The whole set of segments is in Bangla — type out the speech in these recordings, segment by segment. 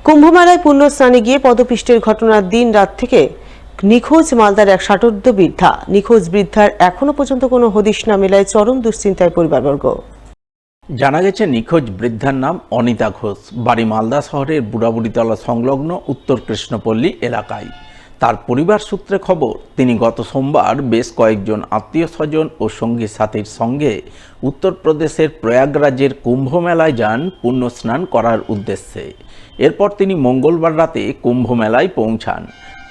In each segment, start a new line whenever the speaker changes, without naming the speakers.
কুম্ভমেলায় পুণ্য স্নানে গিয়ে পদপিষ্টের ঘটনার দিন রাত থেকে নিখোঁজ মালদার এক ষাটোর্ধ্ব বৃদ্ধা। নিখোঁজ বৃদ্ধার এখনো পর্যন্ত কোনো হদিশ না মেলায় চরম দুশ্চিন্তায় পরিবারবর্গ।
জানা গেছে নিখোঁজ বৃদ্ধার নাম অনিতা ঘোষ, বাড়ি মালদা শহরের বুড়াবুড়িতলা সংলগ্ন উত্তর কৃষ্ণপল্লী এলাকায়। তার পরিবার সূত্রে খবর, তিনি গত সোমবার বেশ কয়েকজন আত্মীয় স্বজন ও সঙ্গী সাথীর সঙ্গে উত্তরপ্রদেশের প্রয়াগরাজের কুম্ভ মেলায় যান পুণ্য স্নান করার উদ্দেশ্যে। এরপর তিনি মঙ্গলবার রাতে কুম্ভ মেলায় পৌঁছান।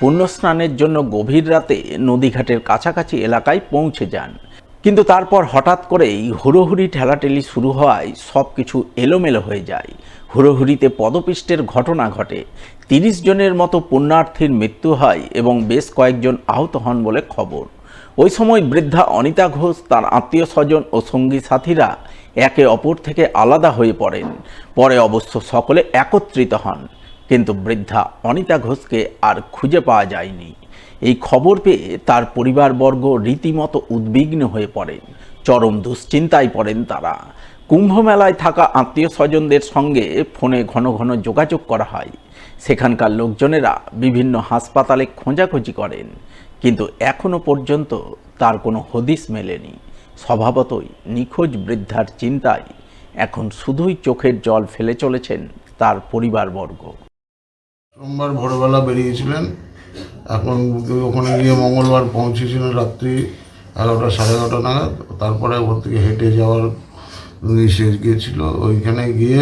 পুণ্য স্নানের জন্য গভীর রাতে নদীঘাটের কাছাকাছি এলাকায় পৌঁছে যান, কিন্তু তারপর হঠাৎ করেই হুড়োহুড়ি ঠেলাঠেলি শুরু হওয়ায় সব কিছু এলোমেলো হয়ে যায়। হুড়োহুড়িতে পদপিষ্টের ঘটনা ঘটে। 30 জনের মতো পুণ্যার্থীর মৃত্যু হয় এবং বেশ কয়েকজন আহত হন বলে খবর। ওই সময় বৃদ্ধা অনিতা ঘোষ, তার আত্মীয় স্বজন ও সঙ্গী সাথীরা একে অপর থেকে আলাদা হয়ে পড়েন। পরে অবশ্য সকলে একত্রিত হন, কিন্তু বৃদ্ধা অনিতা ঘোষকে আর খুঁজে পাওয়া যায়নি। এই খবর পেয়ে তার পরিবারবর্গ রীতিমতো উদ্বিগ্ন হয়ে পড়েন, চরম দুশ্চিন্তায় পড়েন তারা। কুম্ভ মেলায় থাকা আত্মীয় স্বজনদের সঙ্গে ফোনে ঘন ঘন যোগাযোগ করা হয়। সেখানকার লোকজনেরা বিভিন্ন হাসপাতালে খোঁজাখুঁজি করেন, কিন্তু এখনো পর্যন্ত তার কোনো হদিশ মেলেনি। স্বভাবতই নিখোঁজ বৃদ্ধার চিন্তায় এখন শুধুই চোখের জল ফেলে চলেছেন তার পরিবারবর্গ।
সোমবার ভোরবেলা বেরিয়েছিলেন, এখন ওখানে গিয়ে মঙ্গলবার পৌঁছেছিলেন রাত্রি 11টা সাড়ে 11টা নাগাদ। তারপরে ওখান থেকে হেঁটে যাওয়ার ইসে গিয়েছিল, ওইখানে গিয়ে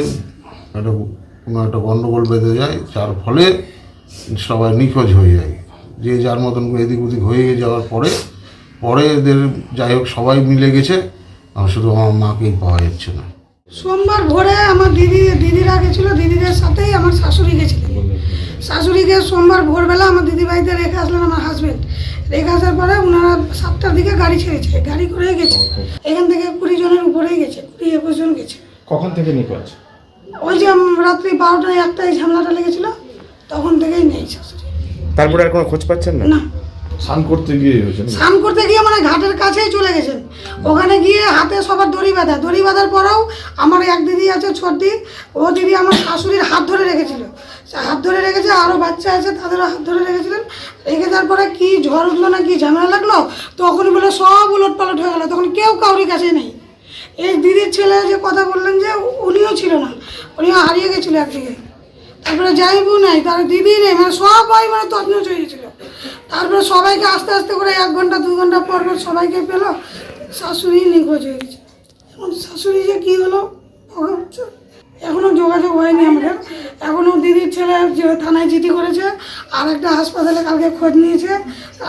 কোনো একটা গণ্ডগোল বেঁধে যায়, যার ফলে সবাই নিখোঁজ হয়ে যায়। যে যার মতন এদিক ওদিক হয়ে যাওয়ার পরে এদের যাই হোক সবাই মিলে গেছে, শুধু আমার মাকেই পাওয়া যাচ্ছে না।
সোমবার ভোরে আমার দিদিরা গেছিলো, দিদিদের সাথেই আমার শাশুড়ি গেছিলেন। শাশুড়িকে সোমবার ভোরবেলা আমার দিদি বাড়িতে রেখে আসলেন আমার হাজব্যান্ড। রেখে আসার পরে ওনারা 7টার দিকে গাড়ি ছেড়েছে, গাড়ি করে গেছে। এখান থেকে 20 জনের উপরেই গেছে, 20-21 জন গেছে।
কখন থেকে নিখোঁজ?
ওই যে রাত্রি 12টায় 1টায় ঝামেলাটা লেগেছিল, তখন থেকেই নেই শাশুড়ি।
তারপরে আর কোনো খোঁজ পাচ্ছেন না?
না,
স্নান করতে গিয়ে
মানে ঘাটের কাছেই চলে গেছেন। ওখানে গিয়ে হাতে সবার দড়ি বাঁধার পরেও আমার এক দিদি আছে ছোটদি, ও দিদি আমার শাশুড়ির হাত ধরে রেখেছিল। হাত ধরে রেখেছে, আরও বাচ্চা আছে তাদেরও হাত ধরে রেখেছিলেন। রেখে যাওয়ার পরে কি ঝড় উঠলো না কি ঝামেলা লাগলো, তখনই বলে সব উলটপালট হয়ে গেল। তখন কেউ কাউরির কাছে নেই। এই দিদির ছেলে যে কথা বললেন যে উনিও ছিল না, উনিও হারিয়ে গেছিলো একদিকে। তারপরে যাইবু নাই, তার দিদি নেই, মানে সবাই তছনছ হয়ে গেছিল। তারপরে সবাইকে আস্তে আস্তে করে 1 ঘন্টা 2 ঘন্টা পর সবাইকে পেলো, শাশুড়ি নিখোঁজ হয়ে গেছে। এখন শাশুড়ি যে কী হলো এখনও যোগাযোগ হয়নি আমাদের। এখনও দিদির ছেলে যে থানায় জিডি করেছে, আর একটা হাসপাতালে কালকে খোঁজ নিয়েছে,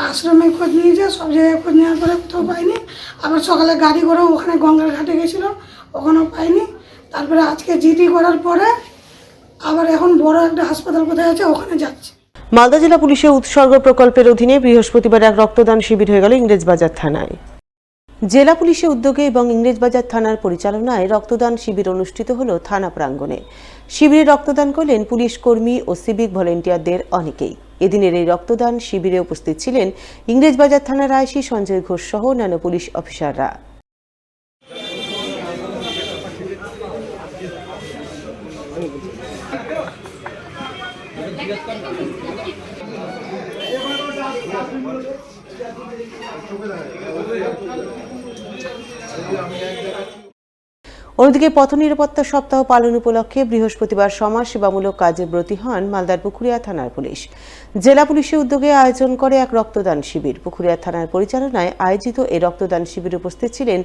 আশ্রমে খোঁজ নিয়েছে, সব জায়গায় খোঁজ নেওয়ার পরে কোথাও পাইনি। আবার সকালে গাড়ি করে ওখানে গঙ্গার ঘাটে গেছিলো, ওখানেও পাইনি। তারপরে আজকে জিডি করার পরে আবার এখন বড় একটা হাসপাতাল কোথায় আছে ওখানে যাচ্ছে।
মালদা জেলা পুলিশের উৎসর্গ প্রকল্পের অধীনে বৃহস্পতিবার এক রক্তদান শিবির হয়ে গেল ইংরেজবাজার থানায়। জেলা পুলিশের উদ্যোগে এবং ইংরেজবাজার থানার পরিচালনায় রক্তদান শিবির অনুষ্ঠিত হলো থানা প্রাঙ্গণে। শিবিরে রক্তদান করলেন পুলিশ কর্মী ও সিভিক ভলেন্টিয়ারদের অনেকেই। এদিনের এই রক্তদান শিবিরে উপস্থিত ছিলেন ইংরেজবাজার থানার আইসি সঞ্জয় ঘোষ সহ অন্যান্য পুলিশ অফিসাররা। অন্যদিকে পথ নিরাপত্তা সপ্তাহ পালন উপলক্ষে বৃহস্পতিবার সমাজসেবামূলক কাজে ব্রতী হন মালদার পুখুরিয়া থানার পুলিশ। জেলা পুলিশের উদ্যোগে আয়োজন করে এক রক্তদান শিবির। পুখুরিয়া থানার পরিচালনায় আয়োজিত এই রক্তদান শিবিরে উপস্থিত ছিলেন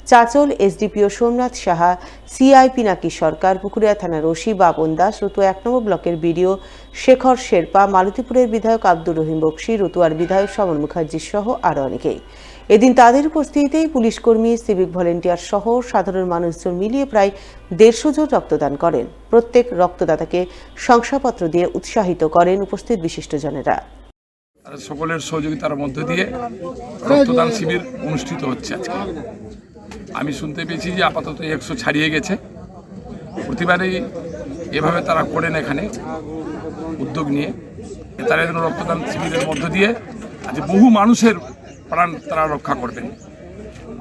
চাচল এসডিপিও সোমনাথ সাহা, সিআই পিনাকি সরকার, পুখুরিয়া থানার ওসি বাপন দাস, রতুয়া 1 নম্বর ব্লকের বিডিও শেখর শেরপা, মালতীপুরের বিধায়ক আব্দুর রহিম বক্সি, রতুয়ার বিধায়ক সমর মুখার্জি সহ আরও অনেকেই। এদিন তাদের উপস্থিতিতেই পুলিশ কর্মী, সিভিক ভলেন্টিয়ার সহ সাধারণ মানুষজন মিলিয়ে প্রায় 150 জন রক্তদান করেন। প্রত্যেক রক্তদাতাকে শংসাপত্র দিয়ে উৎসাহিত করেন উপস্থিত বিশিষ্টজনেরা।
সকলের সহযোগিতার মধ্য দিয়ে রক্তদান শিবির অনুষ্ঠিত হচ্ছে আজকে। আমি শুনতে পেয়েছি যে আপাতত 100 ছাড়িয়ে গেছে। প্রতিবারই এভাবে তারা করেন এখানে উদ্যোগ নিয়ে। তারা রক্তদান শিবিরের মধ্য দিয়ে আজ বহু মানুষের প্রাণ তারা রক্ষা করবেন।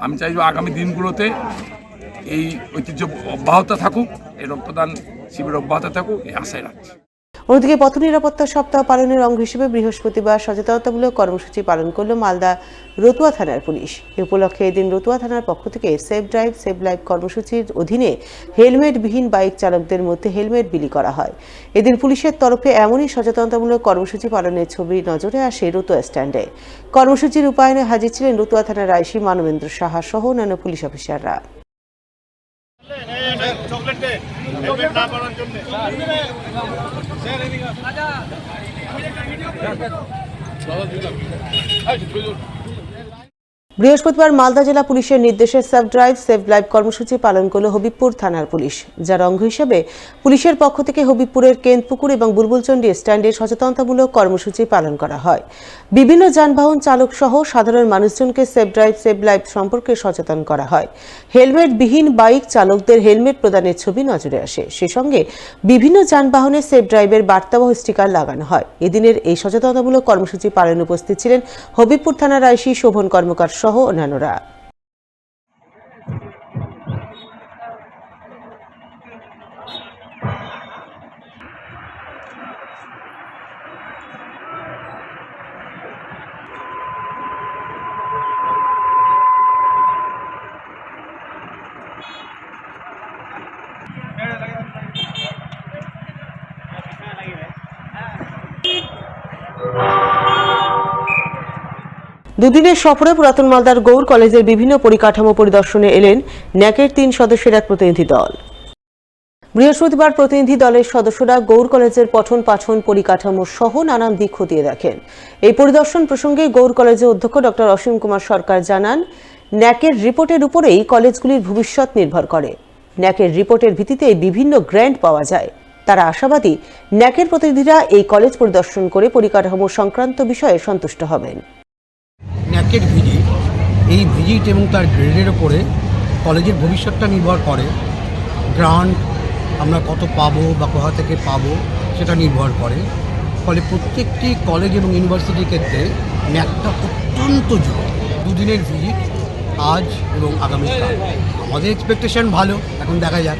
আমি চাইব আগামী দিনগুলোতে এই ঐতিহ্য অব্যাহত থাকুক, এই রক্তদান শিবির অব্যাহত থাকুক, এই আশায় রাখছি।
অন্যদিকে পথ নিরাপত্তা সপ্তাহ পালনের অঙ্গ হিসেবে বৃহস্পতিবার সচেতনতামূলক কর্মসূচি পালন করল মালদা রতুয়া থানার পুলিশ। এ উপলক্ষে এদিন রতুয়া থানার পক্ষ থেকে সেভ ড্রাইভ সেভ লাইফ কর্মসূচির অধীনে হেলমেটবিহীন বাইক চালকদের মধ্যে হেলমেট বিলি করা হয়। এদিন পুলিশের তরফে এমনই সচেতনতামূলক কর্মসূচি পালনের ছবি নজরে আসে রতুয়া স্ট্যান্ডে। কর্মসূচির রূপায়ণে হাজির ছিলেন রতুয়া থানার আইসি মানবেন্দ্র সাহা সহ অন্যান্য পুলিশ অফিসাররা। বৃহস্পতিবার মালদা জেলা পুলিশের নির্দেশে সেভ ড্রাইভ সেভ লাইফ কর্মসূচি পালন করল হবিবপুর থানার পুলিশ, যার অঙ্গ হিসেবে পুলিশের পক্ষ থেকে হবিবপুরের কেন্দপুকুর এবং বুলবুলচন্ডী স্ট্যান্ডে সচেতনতামূলক কর্মসূচি পালন করা হয়। বিভিন্ন যানবাহন চালক সহ সাধারণ মানুষজনকে সেভ ড্রাইভ সেভ লাইফ সম্পর্কে সচেতন করা হয়। হেলমেটবিহীন বাইক চালকদের হেলমেট প্রদানের ছবি নজরে আসে। সে সঙ্গে বিভিন্ন যানবাহনে সেভ ড্রাইভের বার্তাবহ স্টিকার লাগানো হয়। এদিনের এই সচেতনতামূলক কর্মসূচি পালনে উপস্থিত ছিলেন হবিবপুর থানার আইসি শোভন কর্মকার সহ অন্যান্যরা। দুদিনের সফরে পুরাতন মালদার গৌর কলেজের বিভিন্ন পরিকাঠামো পরিদর্শনে এলেন ন্যাকের 3 সদস্যের এক প্রতিনিধি দল। বৃহস্পতিবার প্রতিনিধি দলের সদস্যরা গৌর কলেজের পঠন পাঠন পরিকাঠামো সহ নানান দিক খতিয়ে দেখেন। এই পরিদর্শন প্রসঙ্গে গৌর কলেজের অধ্যক্ষ ডক্টর অসীম কুমার সরকার জানান, ন্যাকের রিপোর্টের উপরেই কলেজগুলির ভবিষ্যৎ নির্ভর করে। ন্যাকের রিপোর্টের ভিত্তিতে বিভিন্ন গ্র্যান্ট পাওয়া যায়। তারা আশাবাদী ন্যাকের প্রতিনিধিরা এই কলেজ পরিদর্শন করে পরিকাঠামো সংক্রান্ত বিষয়ে সন্তুষ্ট হবেন।
ন্যাকের ভিজিট, এই ভিজিট এবং তার গ্রেডের ওপরে কলেজের ভবিষ্যৎটা নির্ভর করে। গ্রান্ট আমরা কত পাবো বা কোথা থেকে পাবো সেটা নির্ভর করে। ফলে প্রত্যেকটি কলেজ এবং ইউনিভার্সিটির ক্ষেত্রে ন্যাকটা অত্যন্ত জরুরি। দুদিনের ভিজিট আজ এবং আগামীকাল। আমাদের এক্সপেকটেশন ভালো, এখন দেখা যাক।